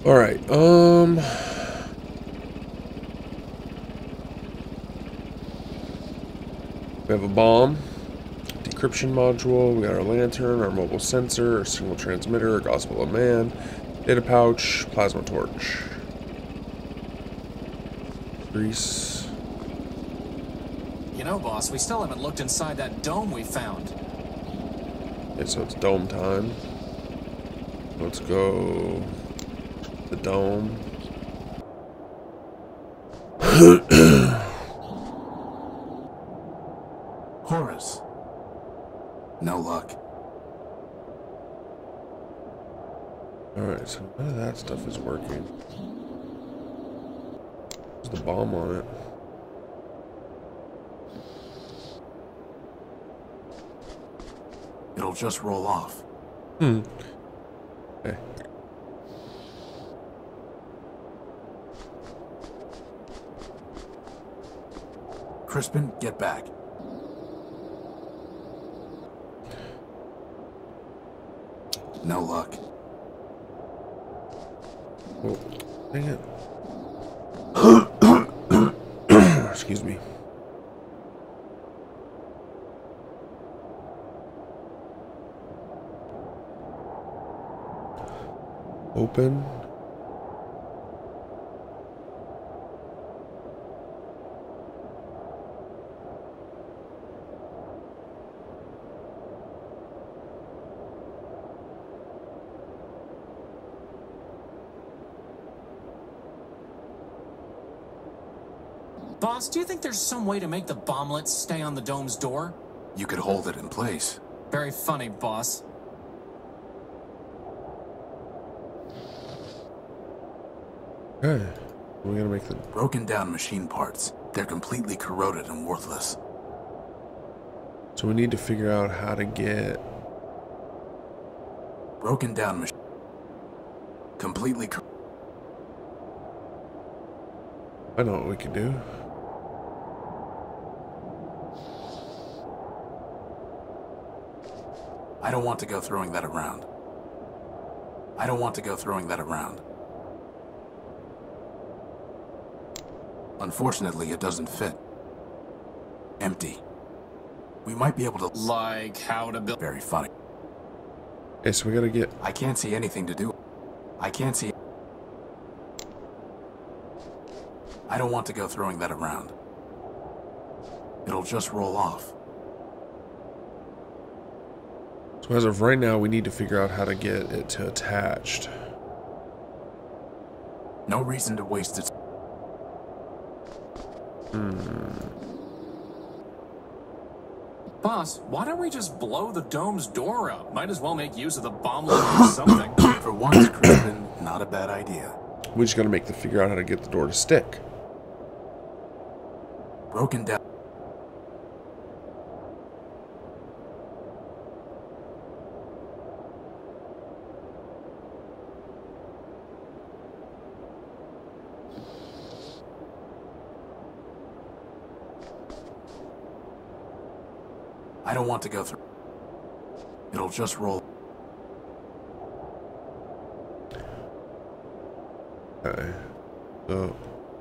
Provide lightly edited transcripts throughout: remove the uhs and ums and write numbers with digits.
All right. We have a bomb, decryption module. We got our lantern, our mobile sensor, our signal transmitter, our gospel of man, data pouch, plasma torch, grease. You know, boss, we still haven't looked inside that dome we found. Okay, so it's dome time. Let's go to the dome. Horus. No luck. Alright, so none of that stuff is working. There's the bomb on it. It'll just roll off. Okay. Crispin, get back. No luck. Oh, dang it. Excuse me. Open. Boss, do you think there's some way to make the bomblets stay on the dome's door? You could hold it in place. Very funny, boss. Okay. We're gonna make the Broken down machine parts. They're completely corroded and worthless. so we need to figure out how to get Broken down machine. Completely I know what we can do. I don't want to go throwing that around. I don't want to go throwing that around. Unfortunately, it doesn't fit. Empty. We might be able to... Like how to build... Very funny. Okay, so we gotta get I can't see anything to do. I can't see... I don't want to go throwing that around. It'll just roll off. so as of right now we need to figure out how to get it to attached. No reason to waste its... Boss, why don't we just blow the dome's door up? Might as well make use of the bomblet or something. For once, Crispin, not a bad idea. We just gotta figure out how to get the door to stick. Broken down... I don't want to go through. It'll just roll. Okay. So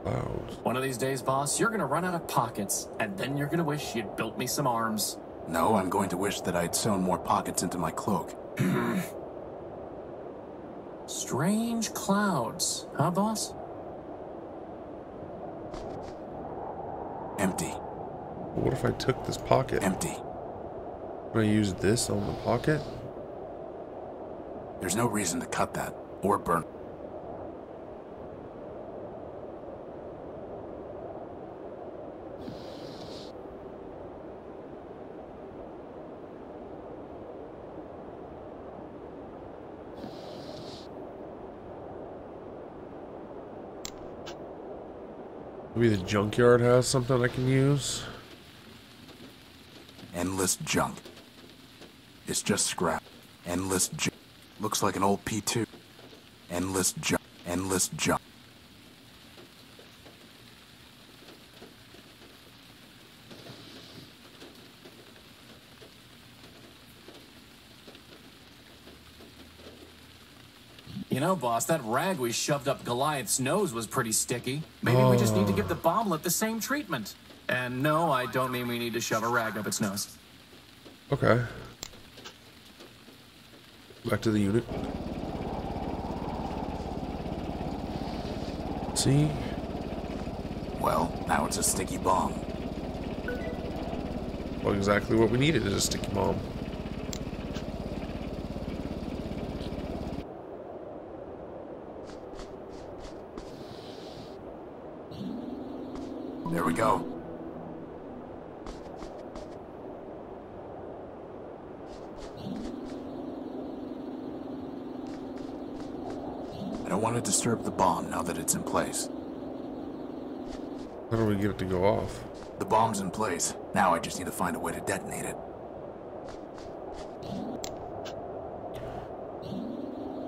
clouds. One of these days, boss, you're gonna run out of pockets, and then you're gonna wish you'd built me some arms. No, I'm going to wish that I'd sewn more pockets into my cloak. Strange clouds, huh, boss? Empty. What if I took this pocket? Empty. Can I use this on the pocket? There's no reason to cut that or burn. Maybe the junkyard has something I can use. Endless junk. It's just scrap. Endless junk. Looks like an old P2. Endless junk. Endless junk. You know, boss, that rag we shoved up Goliath's nose was pretty sticky. Maybe we just need to give the bomblet the same treatment. And no, I don't mean we need to shove a rag up its nose. Okay. Back to the unit. See? Well, now it's a sticky bomb. Well, exactly what we needed is a sticky bomb. There we go. I don't want to disturb the bomb now that it's in place. How do we get it to go off? The bomb's in place. Now I just need to find a way to detonate it.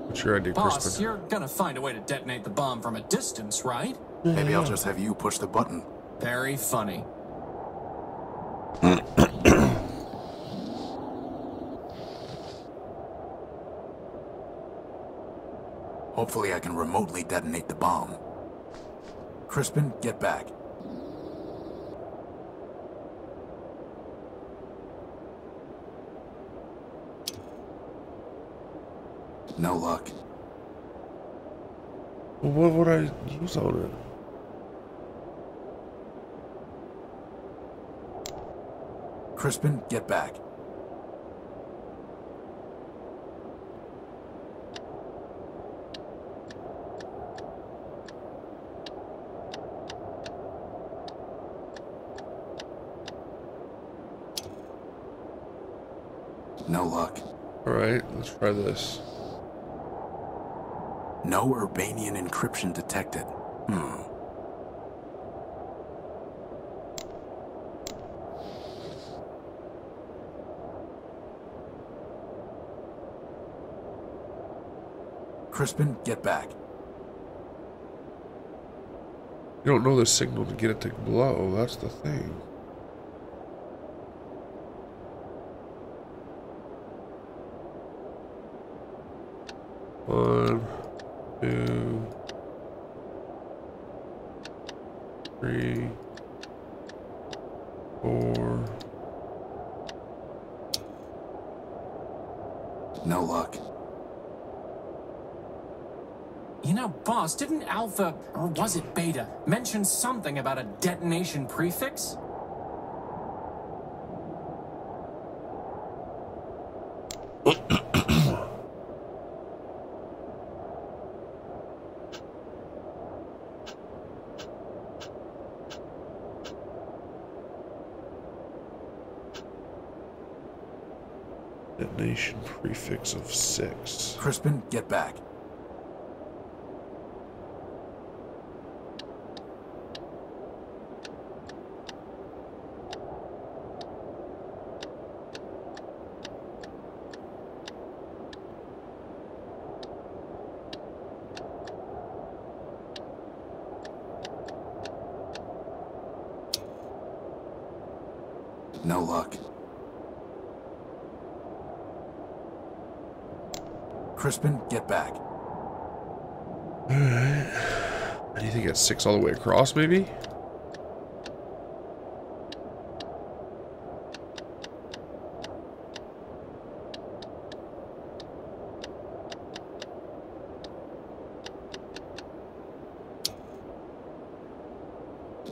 What's your idea, Boss, Crispin? you're gonna find a way to detonate the bomb from a distance, right? Maybe I'll just have you push the button. Very funny. Hopefully I can remotely detonate the bomb. Crispin, get back. No luck. Well, what would I use on it? Crispin, get back. No luck. Alright, let's try this. No Urbanian encryption detected. Crispin, get back. You don't know the signal to get it to blow, that's the thing. One, two, three, four. No luck. You know, boss, didn't Alpha, or was it Beta, mention something about a detonation prefix? Detonation prefix of 6. Crispin, get back. No luck. Crispin, get back. Alright. Do you think it's 6 all the way across, maybe?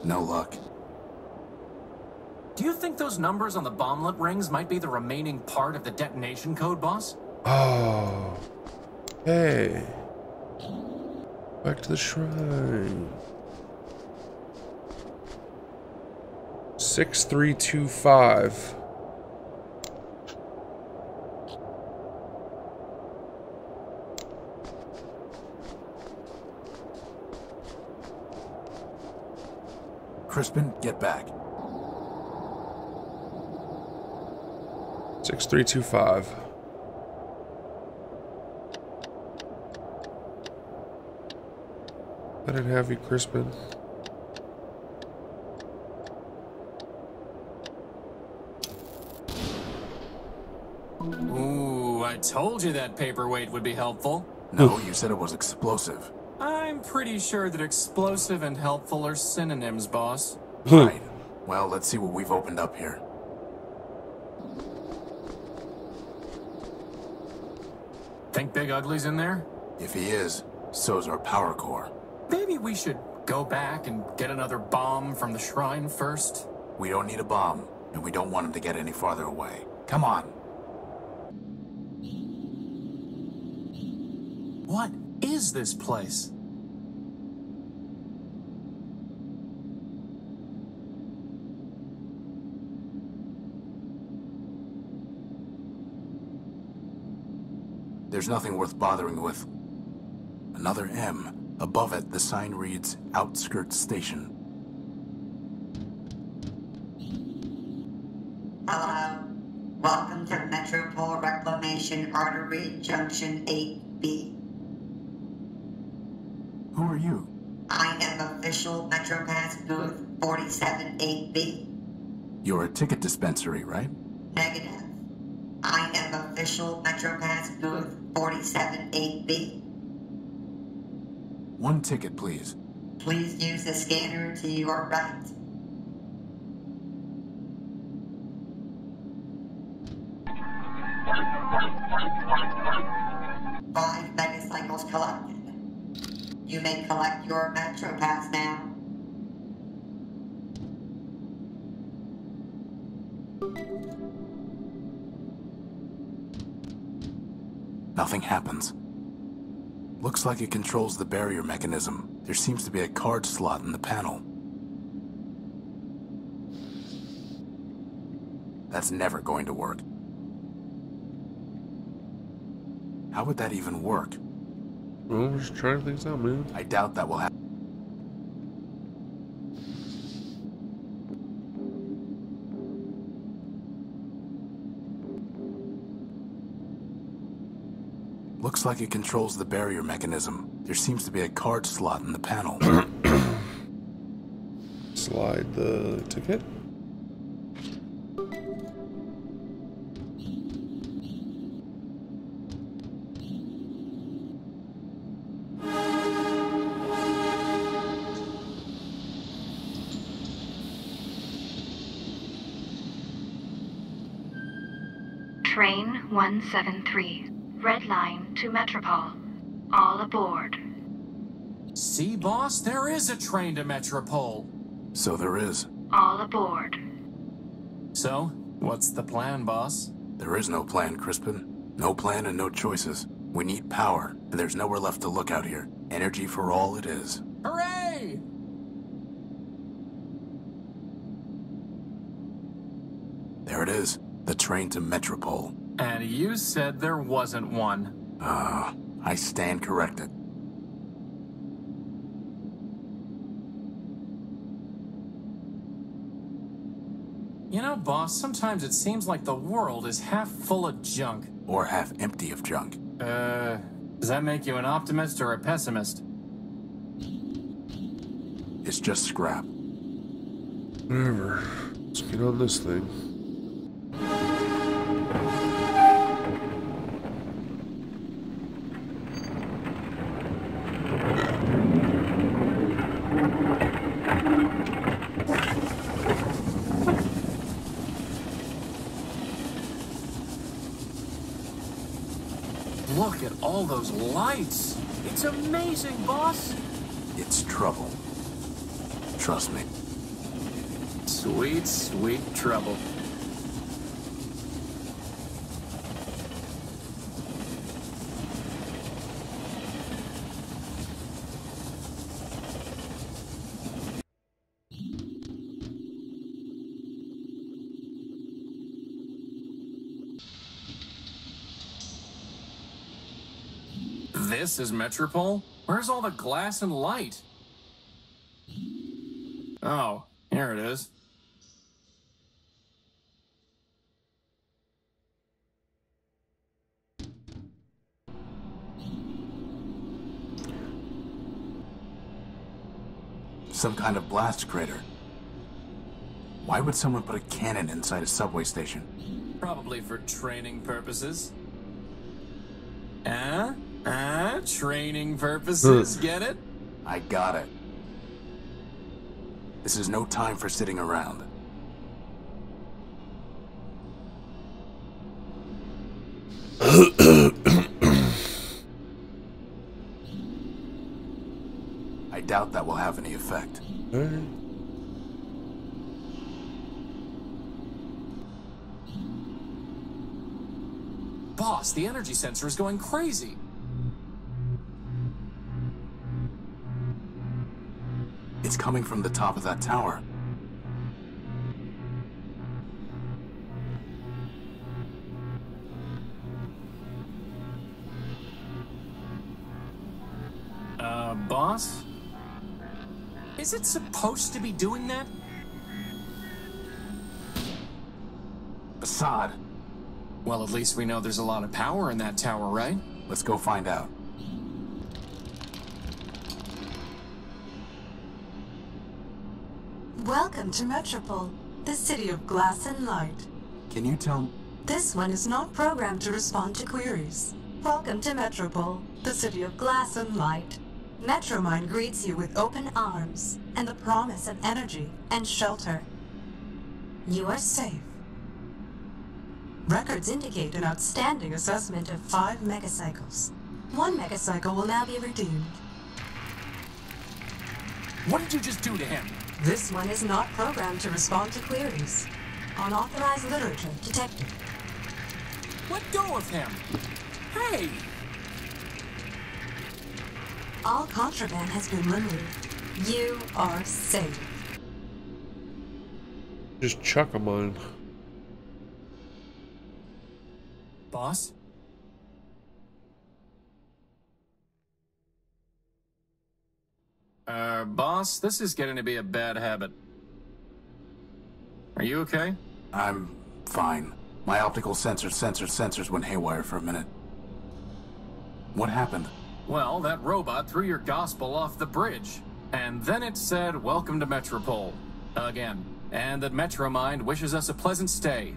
No luck. Do you think those numbers on the bomblet rings might be the remaining part of the detonation code, boss? Oh. Hey. Back to the shrine. 6325. Crispin, get back. 6325. I didn't have you, Crispin. Ooh, I told you that paperweight would be helpful. No, you said it was explosive. I'm pretty sure that explosive and helpful are synonyms, boss. Right. Well, let's see what we've opened up here. Think Big Ugly's in there? If he is, so's our power core. Maybe we should go back and get another bomb from the shrine first? We don't need a bomb, and we don't want him to get any farther away. Come on. What is this place? There's nothing worth bothering with. Another M. Above it, the sign reads, Outskirts Station. Hello. Welcome to Metropole Reclamation Artery Junction 8B. Who are you? I am official MetroPass booth 478B. You're a ticket dispensary, right? Negative. I am official MetroPass booth 478B. One ticket, please. Please use the scanner to your right. Five megacycles collected. You may collect your MetroPass now. Nothing happens. Looks like it controls the barrier mechanism. There seems to be a card slot in the panel. That's never going to work. How would that even work? Well, we're just trying things out, man. I doubt that will happen. Looks like it controls the barrier mechanism. There seems to be a card slot in the panel. Slide the ticket. Train 173. Red line to Metropole. All aboard. See, boss, there is a train to Metropole. So there is. All aboard. So, what's the plan, boss? There is no plan, Crispin. No plan and no choices. We need power, and there's nowhere left to look out here. Energy for all it is. Hooray! There it is. The train to Metropole. And you said there wasn't one. I stand corrected. You know, boss, sometimes it seems like the world is half full of junk. Or half empty of junk. Does that make you an optimist or a pessimist? It's just scrap. Whatever. Let's get on this thing. Look at all those lights. It's amazing, boss. It's trouble. Trust me. Sweet, sweet trouble. This is Metropole? Where's all the glass and light? Oh, here it is. Some kind of blast crater. Why would someone put a cannon inside a subway station? Probably for training purposes. Eh? Training purposes, get it? I got it. This is no time for sitting around. I doubt that will have any effect. Alright. Boss, the energy sensor is going crazy. It's coming from the top of that tower. Boss? Is it supposed to be doing that? Assad, Well, at least we know there's a lot of power in that tower, right? let's go find out. Welcome to Metropole, the city of glass and light. Can you tell... This one is not programmed to respond to queries. Welcome to Metropole, the city of glass and light. Metromine greets you with open arms and the promise of energy and shelter. You are safe. Records indicate an outstanding assessment of 5 megacycles. 1 megacycle will now be redeemed. What did you just do to him? This one is not programmed to respond to queries. Unauthorized literature detected. Let go of him. Hey! All contraband has been removed. You are safe. Just chuck them on. Boss? Boss, this is getting to be a bad habit. Are you okay? I'm fine. My optical sensors went haywire for a minute. What happened? Well, that robot threw your gospel off the bridge. And then it said, "Welcome to Metropole." Again. And that Metromind wishes us a pleasant stay.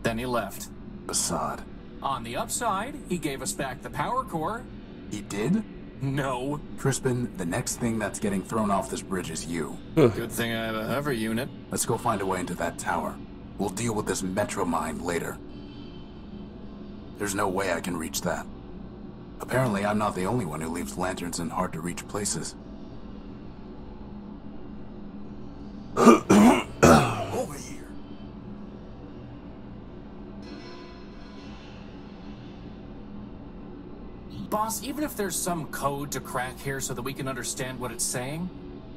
Then he left. Assad. On the upside, he gave us back the power core. He did? No. Crispin, the next thing that's getting thrown off this bridge is you. Good thing I have a hover unit. Let's go find a way into that tower. We'll deal with this Metromind later. There's no way I can reach that. Apparently, I'm not the only one who leaves lanterns in hard-to-reach places. Over here. Boss, even if there's some code to crack here so that we can understand what it's saying,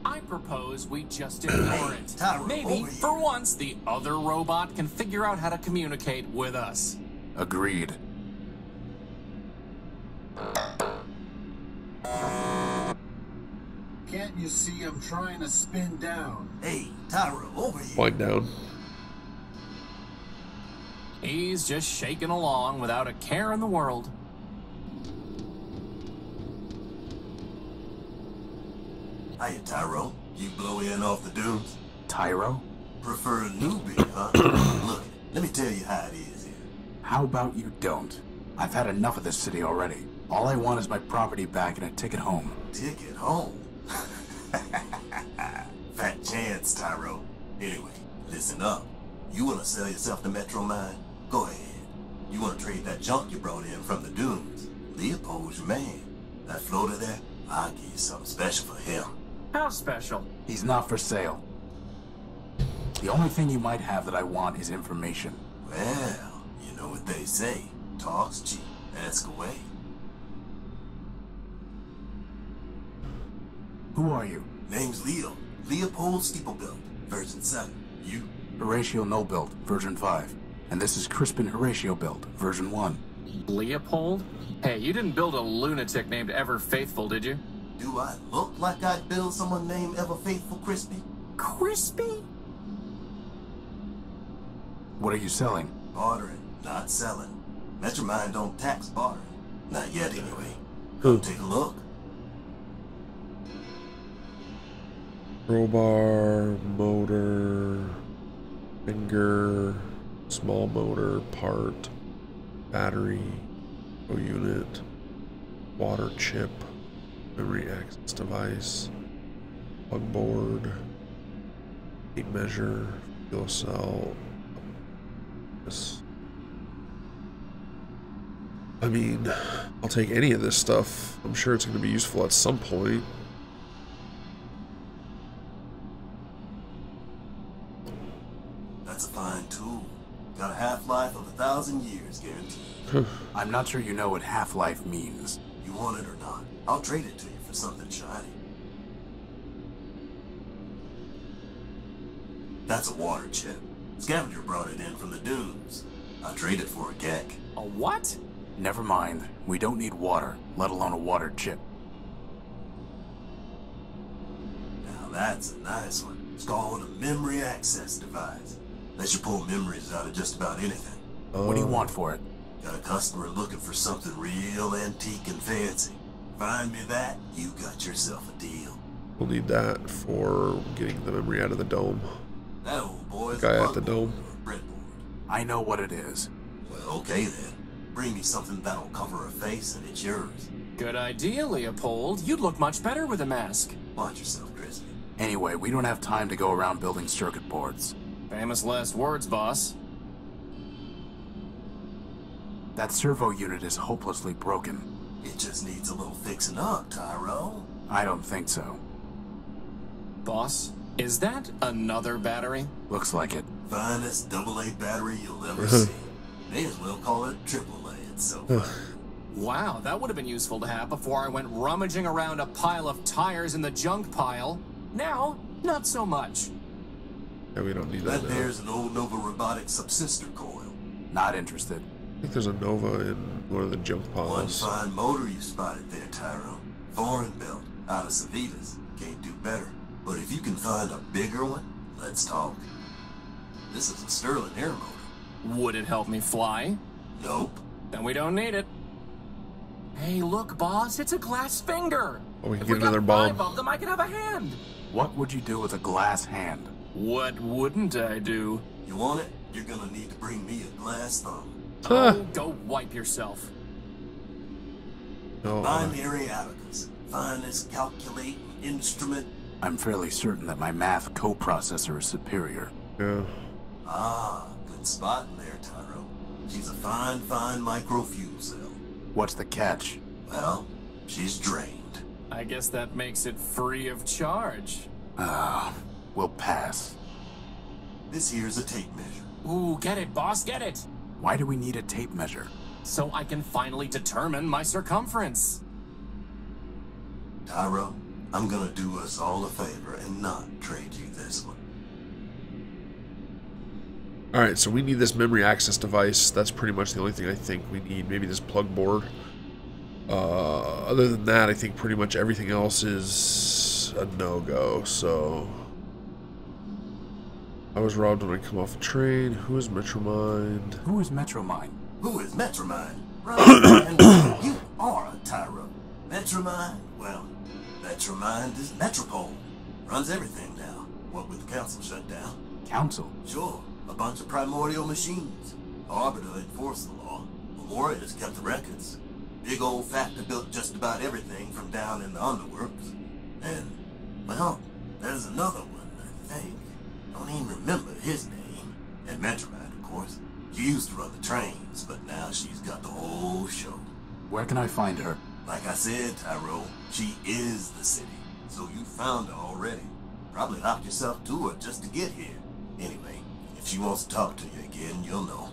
I propose we just ignore it. Tyra, Maybe, over for here. once, the other robot can figure out how to communicate with us. Agreed. Can't you see I'm trying to spin down? Hey, Tyra, over here. Wind down. He's just shaking along without a care in the world. Hiya, Tyro. You blow in off the dunes? Tyro? Prefer a newbie, huh? Look, let me tell you how it is here. How about you don't? I've had enough of this city already. All I want is my property back and a ticket home. Ticket home. Fat chance, Tyro. Anyway, listen up. You want to sell yourself to Metromine? Go ahead. You want to trade that junk you brought in from the dunes? Leopold's your man. That floater there, I'll give you something special for him. How special? He's not for sale. The only thing you might have that I want is information. Well, you know what they say. Talk's cheap. Ask away. Who are you? Name's Leo. Leopold Steeplebuilt. Version 7. You? Horatio No-Built, version 5. And this is Crispin Horatio Built, version 1. Leopold? Hey, you didn't build a lunatic named Ever Faithful, did you? Do I look like I'd build someone named Ever Faithful Crispy? Crispy? What are you selling? Bartering, not selling. Metromine don't tax bartering. Not yet, anyway. Come take a look. Crowbar, motor, finger, small motor, part, battery, unit, Water chip, memory access device, plug board, tape measure, fuel cell. This. I mean, I'll take any of this stuff. I'm sure it's going to be useful at some point. That's a fine tool. Got a half-life of 1,000 years, guaranteed. I'm not sure you know what half-life means. You want it or not, I'll trade it to you for something shiny. That's a water chip. Scavenger brought it in from the dunes. I'll trade it for a gek. A what? Never mind. We don't need water, let alone a water chip. Now that's a nice one. It's called a memory access device. Lets you pull memories out of just about anything. What do you want for it? Got a customer looking for something real antique and fancy. Find me that, you got yourself a deal. We'll need that for getting the memory out of the dome. That old boy's Guy a at the dome. breadboard. I know what it is. Well, okay then. Bring me something that'll cover a face and it's yours. Good idea, Leopold. You'd look much better with a mask. Watch yourself, Grizzly. Anyway, we don't have time to go around building circuit boards. Famous last words, boss. That servo unit is hopelessly broken. It just needs a little fixing up, Tyro. I don't think so. Boss, is that another battery? Looks like it. Finest AA battery you'll ever see. May as well call it AAA. It's so fun. Wow, that would have been useful to have before I went rummaging around a pile of tires in the junk pile. Now, not so much. Yeah, we don't need that That now. there's an old Nova Robotic subsistor coil. Not interested. I think there's a Nova in one of the junk One piles. fine motor you spotted there, Tyro. Foreign built, out of Savitas. Can't do better. But if you can find a bigger one, let's talk. This is a Sterling air motor. Would it help me fly? Nope. Then we don't need it. Hey, look, boss, it's a glass finger. Oh, we can If get we got another bomb. 5 of them, I could have a hand. What would you do with a glass hand? What wouldn't I do? You want it? You're gonna need to bring me a glass thumb. Oh, go wipe yourself. No, Binary abacus. Finest calculating instrument. I'm fairly certain that my math coprocessor is superior. yeah. Ah, good spot in there, Tyro. She's a fine micro fuel cell. What's the catch? Well, she's drained. I guess that makes it free of charge. We'll pass. This here's a tape measure. Ooh, get it, boss, get it. Why do we need a tape measure? So I can finally determine my circumference. Tyro, I'm gonna do us all a favor and not trade you this one. Alright, so we need this memory access device. That's pretty much the only thing I think we need. Maybe this plug board. Other than that, I think pretty much everything else is a no-go, so... I was robbed when I come off a train. Who is Metromind? Who is Metromind? Who is Metromind? Right, you are a Tyro. Metromind? Well, Metromind is Metropole. Runs everything now. What with the council shut down? Council? Sure, a bunch of primordial machines. Arbiter enforced the law. Memoria's kept the records. Big old factory built just about everything from down in the underworks. And, well, there's another one, I think. Don't even remember his name. And Metromind, of course. She used to run the trains, but now she's got the whole show. Where can I find her? Like I said, Tyro, she is the city. So you found her already. Probably locked yourself to her just to get here. Anyway, if she wants to talk to you again, you'll know.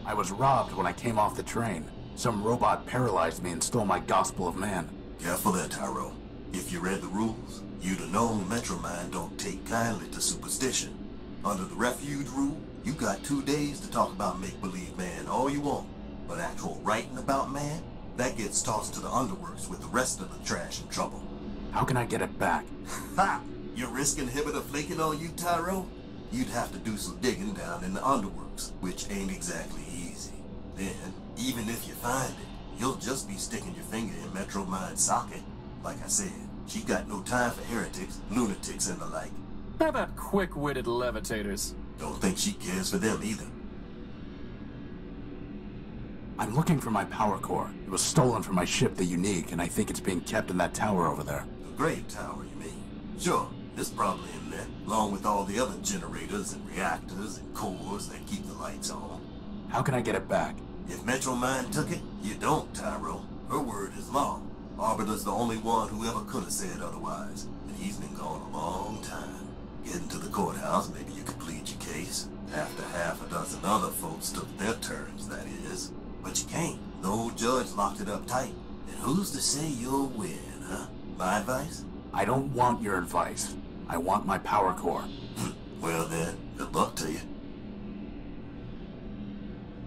I was robbed when I came off the train. Some robot paralyzed me and stole my Gospel of Man. Careful there, Tyro. If you read the rules, you'd have known Metromind don't take kindly to superstition. Under the refuge rule, you got 2 days to talk about make-believe man all you want. But actual writing about man, that gets tossed to the underworks with the rest of the trash and trouble. How can I get it back? Ha! Your risk inhibitor flaking on you, Tyro? You'd have to do some digging down in the underworks, which ain't exactly easy. Then, even if you find it, you'll just be sticking your finger in Metromind's socket. Like I said, she got no time for heretics, lunatics, and the like. How about quick-witted levitators? Don't think she cares for them either. I'm looking for my power core. It was stolen from my ship, the Unique, and I think it's being kept in that tower over there. The Great Tower, you mean? Sure, it's probably in there, along with all the other generators and reactors and cores that keep the lights on. How can I get it back? If Metro Mind took it, you don't, Tyro. Her word is law. Arbiter's the only one who ever could have said otherwise, and he's been gone a long time. Getting to the courthouse, maybe you could plead your case. After half a dozen other folks took their turns, that is. But you can't. The old judge locked it up tight. And who's to say you'll win, huh? My advice? I don't want your advice. I want my power core. Well then, good luck to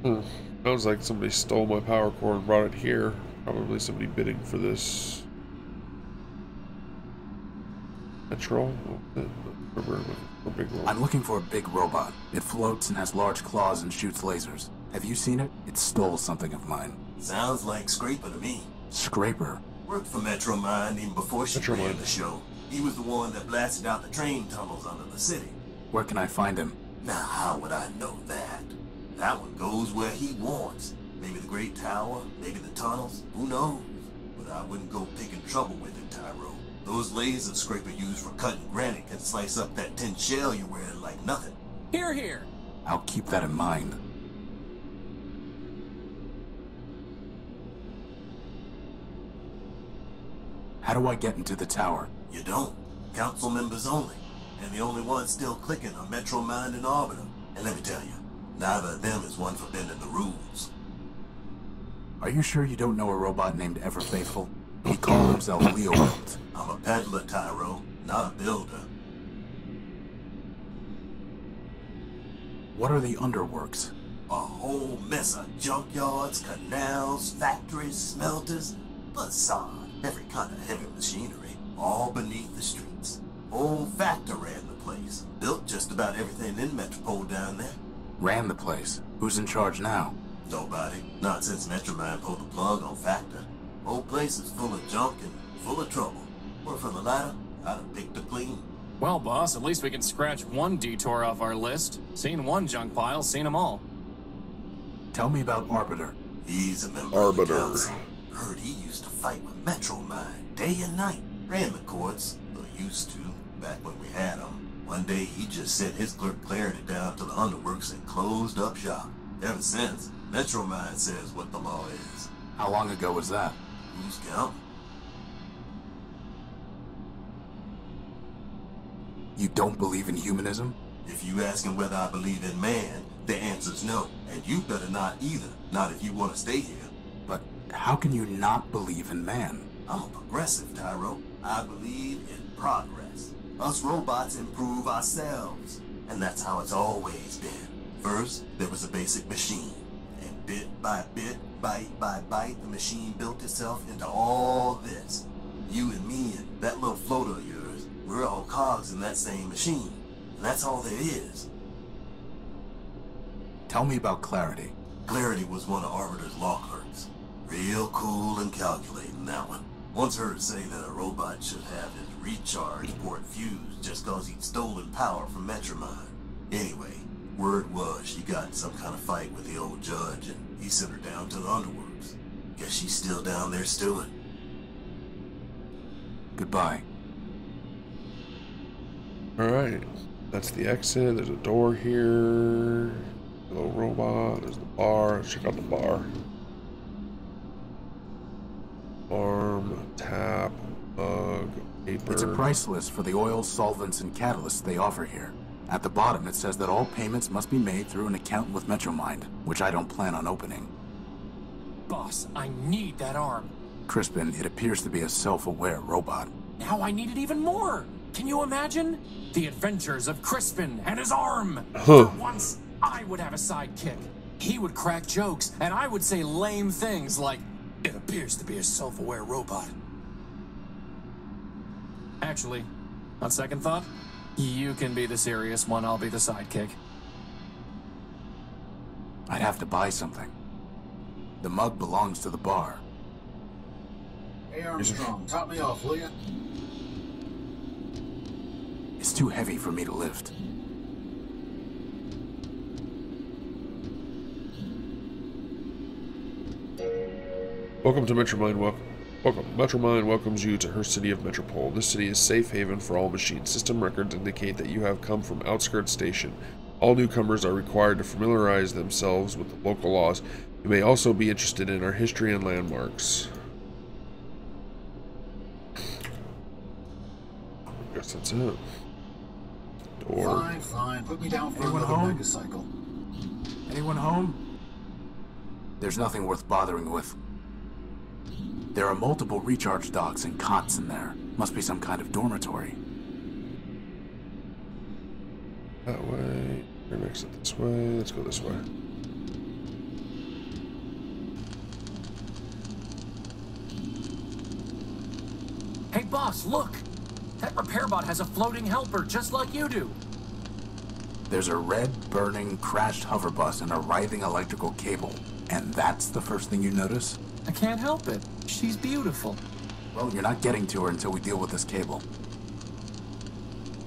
you. Sounds like somebody stole my power core and brought it here. Probably somebody bidding for this. Metro? I'm looking for a big robot. It floats and has large claws and shoots lasers. Have you seen it? It stole something of mine. Sounds like Scraper to me. Scraper? Worked for Metro Mind even before she ran the show. He was the one that blasted out the train tunnels under the city. Where can I find him? Now, how would I know that? That one goes where he wants. Maybe the Great Tower, maybe the tunnels, who knows? But I wouldn't go picking trouble with him, Tyro. Those lasers Scraper used for cutting granite can slice up that tin shell you're wearing like nothing. Here, here. I'll keep that in mind. How do I get into the tower? You don't. Council members only. And the only ones still clicking are Metro Mind and Arbiter. And let me tell you, neither of them is one for bending the rules. Are you sure you don't know a robot named Ever Faithful? He called himself Leopold. I'm a peddler, Tyro, not a builder. What are the underworks? A whole mess of junkyards, canals, factories, smelters, facade, every kind of heavy machinery, all beneath the streets. Old Factor ran the place. Built just about everything in Metropole down there. Ran the place? Who's in charge now? Nobody. Not since Metromind pulled the plug on Factor. Whole place is full of junk and full of trouble. Were for the latter, I'd have picked it clean. Well, boss, at least we can scratch one detour off our list. Seen one junk pile, seen them all. Tell me about Arbiter. He's a member of the council. Heard he used to fight with Metromind day and night. Ran the courts, or used to, back when we had him. One day he just sent his clerk Clarity down to the underworks and closed up shop. Ever since, Metromind says what the law is. How long ago was that? Who's counting? You don't believe in humanism? If you asking whether I believe in man, the answer's no. And you better not either. Not if you want to stay here. But how can you not believe in man? I'm a progressive, Tyro. I believe in progress. Us robots improve ourselves. And that's how it's always been. First, there was a basic machine. And bit by bit, bite by bite, the machine built itself into all this. You and me and that little floater of yours, we're all cogs in that same machine. And that's all there is. Tell me about Clarity. Clarity was one of Arbiter's law clerks. Real cool and calculating, that one. Once heard say that a robot should have his recharge port fused just cause he'd stolen power from Metromind. Anyway, word was she got in some kind of fight with the old judge and he sent her down to the underworks. Guess she's still down there stewing. Goodbye. Alright. That's the exit. There's a door here. Little robot. There's the bar. Let's check out the bar. Farm, tap, mug, paper. It's a price list for the oils, solvents, and catalysts they offer here. At the bottom, it says that all payments must be made through an account with Metromind, which I don't plan on opening. Boss, I need that arm. Crispin, it appears to be a self-aware robot. Now I need it even more. Can you imagine? The adventures of Crispin and his arm. For once, I would have a sidekick. He would crack jokes, and I would say lame things like, "It appears to be a self-aware robot." Actually, on second thought, you can be the serious one, I'll be the sidekick. I'd have to buy something. The mug belongs to the bar. Hey Armstrong, top me off, will ya? It's too heavy for me to lift. Welcome to Metromine. Welcome. Metromine welcomes you to her city of Metropole. This city is safe haven for all machines. System records indicate that you have come from Outskirts Station. All newcomers are required to familiarize themselves with the local laws. You may also be interested in our history and landmarks. I guess that's it. Door. Fine, fine. Put me down for Anyone another home? mega cycle. Anyone home? There's nothing worth bothering with. There are multiple recharge docks and cots in there. Must be some kind of dormitory. That way. Remix it this way. Let's go this way. Hey, boss, look! That repair bot has a floating helper just like you do. There's a red, burning, crashed hover bus and a writhing electrical cable. And that's the first thing you notice? I can't help it. She's beautiful. Well, you're not getting to her until we deal with this cable.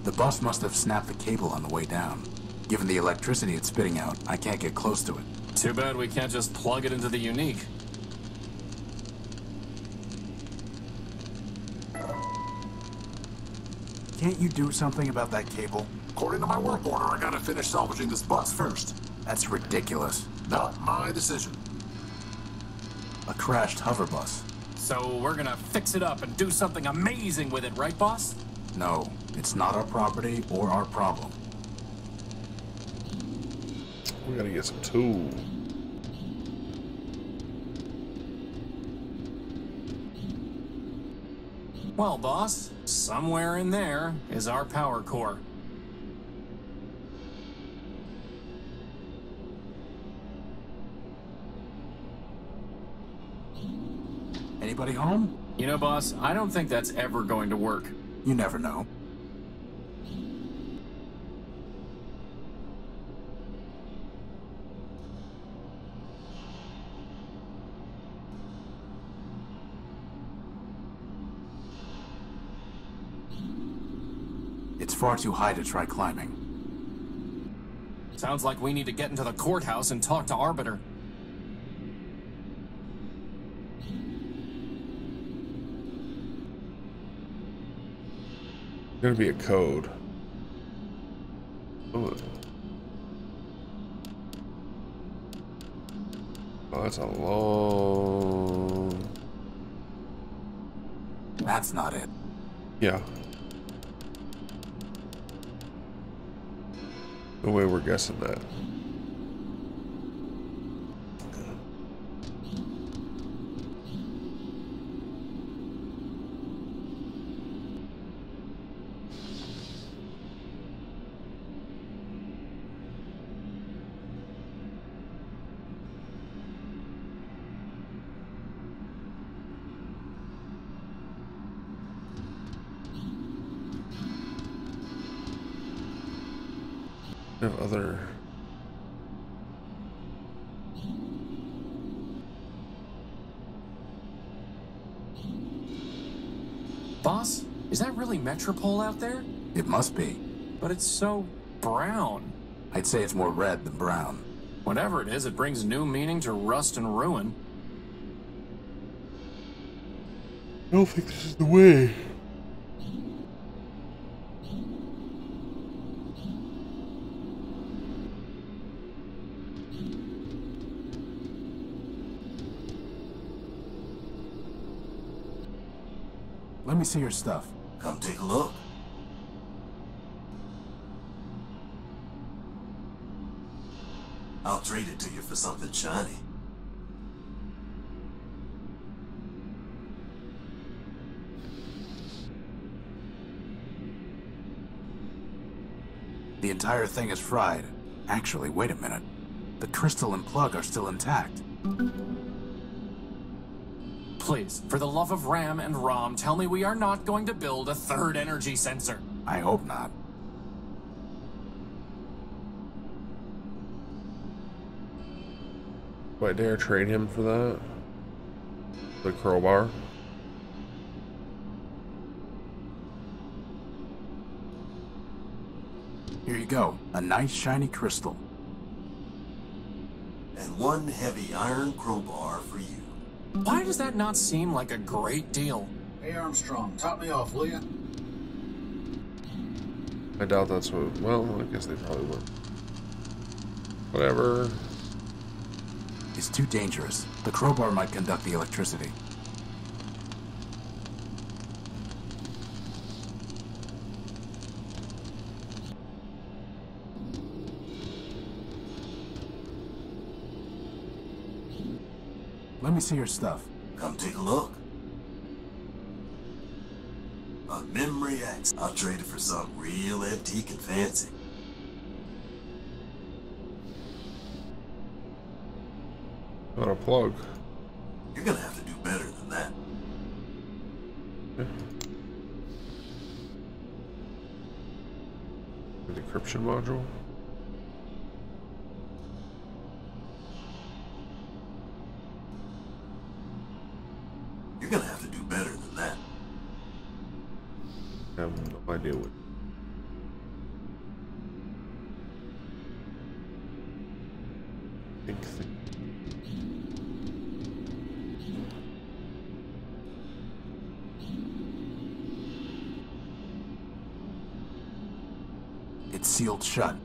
The bus must have snapped the cable on the way down. Given the electricity it's spitting out, I can't get close to it. Too bad we can't just plug it into the unique. Can't you do something about that cable? According to my work order, I gotta finish salvaging this bus first. That's ridiculous. Not my decision. A crashed hover bus. So we're gonna fix it up and do something amazing with it, right, boss? No, it's not our property or our problem. We gotta get some tools. Well, boss, somewhere in there is our power core. Anybody home? You know, boss, I don't think that's ever going to work. You never know. It's far too high to try climbing. Sounds like we need to get into the courthouse and talk to Arbiter. Gonna be a code. Oh, that's a long. That's not it. Yeah. No way we're guessing that. No other. Boss, is that really Metropole out there? It must be. But it's so brown. I'd say it's more red than brown. Whatever it is, it brings new meaning to rust and ruin. I don't think this is the way. Let me see your stuff. Come take a look. I'll trade it to you for something shiny. The entire thing is fried. Actually, wait a minute. The crystal and plug are still intact. Please, for the love of Ram and Rom, tell me we are not going to build a third energy sensor. I hope not. Do I dare trade him for that? The crowbar? Here you go. A nice shiny crystal. And one heavy iron crowbar for you. Why does that not seem like a great deal? Hey Armstrong, top me off, will ya? I doubt that's what... Well, I guess they probably would. Whatever. It's too dangerous. The crowbar might conduct the electricity. Let me see your stuff. Come take a look. A memory axe. I'll trade it for something real antique and fancy. Not a plug. You're gonna have to do better than that. An encryption module. You're gonna have to do better than that. I have no idea what. Think. It's sealed shut.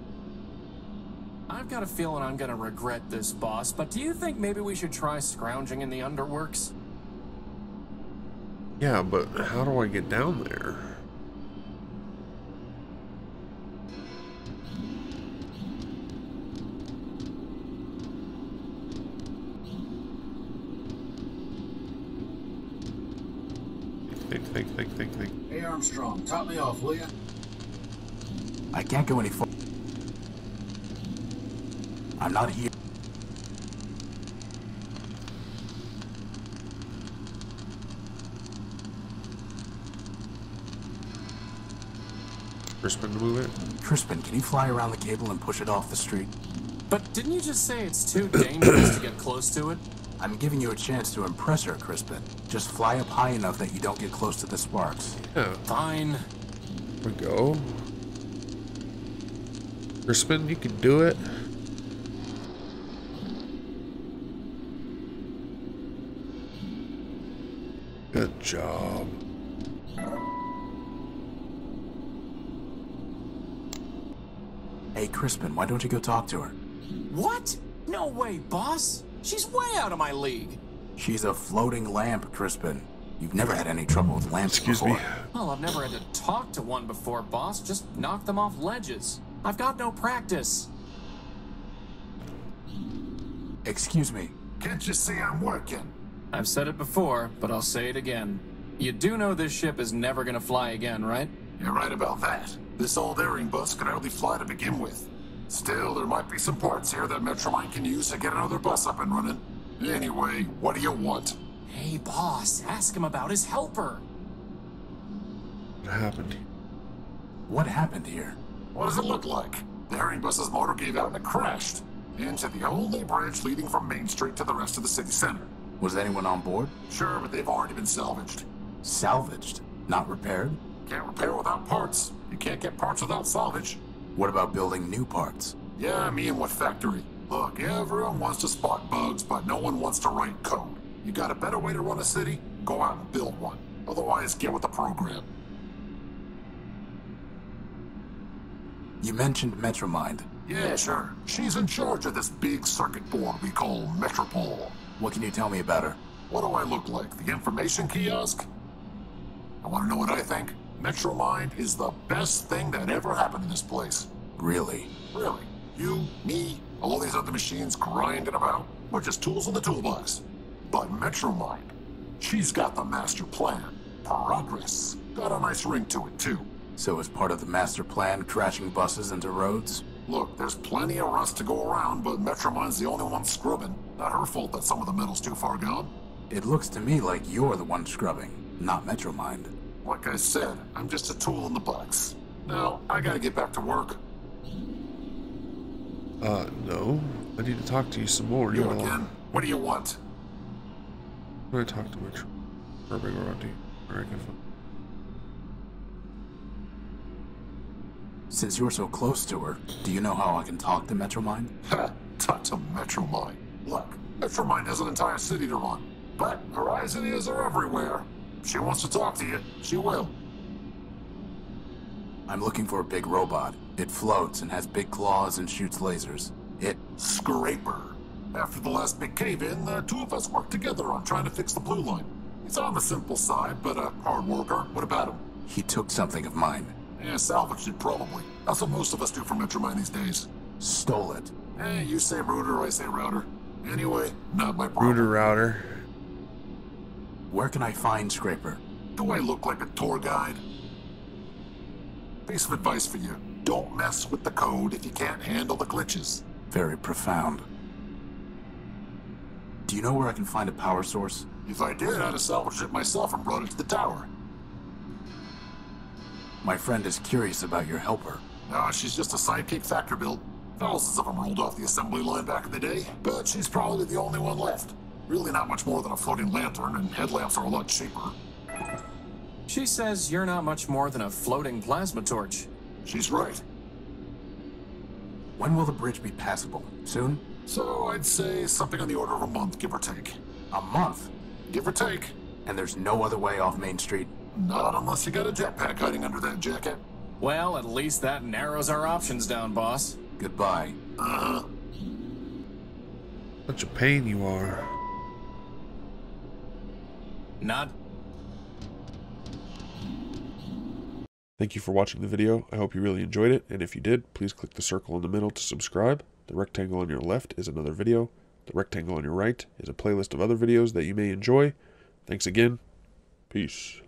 I've got a feeling I'm gonna regret this, boss, but do you think maybe we should try scrounging in the underworks? Yeah, but how do I get down there? Think. Hey Armstrong, top me off, will ya? I can't go any further. I'm not here. Crispin to move it? Crispin, can you fly around the cable and push it off the street? But didn't you just say it's too dangerous to get close to it? I'm giving you a chance to impress her, Crispin. Just fly up high enough that you don't get close to the sparks. Yeah. Fine. Here we go. Crispin, you can do it. Good job. Hey, Crispin, why don't you go talk to her? What? No way, boss. She's way out of my league. She's a floating lamp, Crispin. You've never had any trouble with lamps before. Me. Well, I've never had to talk to one before, boss. Just knock them off ledges. I've got no practice. Excuse me. Can't you see I'm working? I've said it before, but I'll say it again. You do know this ship is never gonna fly again, right? You're right about that. This old airing bus could hardly fly to begin with. Still, there might be some parts here that Metromine can use to get another bus up and running. Anyway, what do you want? Hey, boss, ask him about his helper. What happened? What happened here? What does it look like? The airing bus's motor gave out and it crashed into the only bridge leading from Main Street to the rest of the city center. Was anyone on board? Sure, but they've already been salvaged. Salvaged? Not repaired? Can't repair without parts. You can't get parts without salvage. What about building new parts? Yeah, me and what factory? Look, everyone wants to spot bugs, but no one wants to write code. You got a better way to run a city? Go out and build one. Otherwise, get with the program. You mentioned Metromind. Yeah, sure. She's in charge of this big circuit board we call Metropole. What can you tell me about her? What do I look like? The information kiosk? I want to know what I think. Metromind is the best thing that ever happened in this place. Really? Really. You, me, all these other machines grinding about, we're just tools in the toolbox. But Metromind, she's got the master plan. Progress. Got a nice ring to it, too. So as part of the master plan, crashing buses into roads? Look, there's plenty of rust to go around, but Metromind's the only one scrubbing. Not her fault that some of the metal's too far gone. It looks to me like you're the one scrubbing, not Metromind. Like I said, I'm just a tool in the box. Now, I gotta get back to work. No. I need to talk to you some more. You again? What do you want? I'm gonna talk to Mitch. Or bring around to you. Alright, good fun. Since you're so close to her, do you know how I can talk to Metromind? Ha! Talk to Metromind. Look, Metromind has an entire city to run. But her eyes and ears are everywhere. If she wants to talk to you, she will. I'm looking for a big robot. It floats and has big claws and shoots lasers. Scraper. After the last big cave-in, the two of us worked together on trying to fix the blue line. He's on the simple side, but a hard worker. What about him? He took something of mine. Yeah, salvaged it probably. That's what most of us do for Metromine these days. Stole it. Hey, you say router, I say router. Anyway, not my problem. Router router. Where can I find Scraper? Do I look like a tour guide? Piece of advice for you. Don't mess with the code if you can't handle the glitches. Very profound. Do you know where I can find a power source? If I did, I'd have salvaged it myself and brought it to the tower. My friend is curious about your helper. She's just a sidekick factor build. Thousands of them rolled off the assembly line back in the day, but she's probably the only one left. Really not much more than a floating lantern, and headlamps are a lot cheaper. She says you're not much more than a floating plasma torch. She's right. When will the bridge be passable? Soon? So I'd say something on the order of a month, give or take. A month? Give or take. And there's no other way off Main Street? Not unless you got a jetpack hiding under that jacket. Well, at least that narrows our options down, boss. Goodbye. Such a pain you are. Not. Thank you for watching the video. I hope you really enjoyed it, and if you did, please click the circle in the middle to subscribe. The rectangle on your left is another video. The rectangle on your right is a playlist of other videos that you may enjoy. Thanks again. Peace.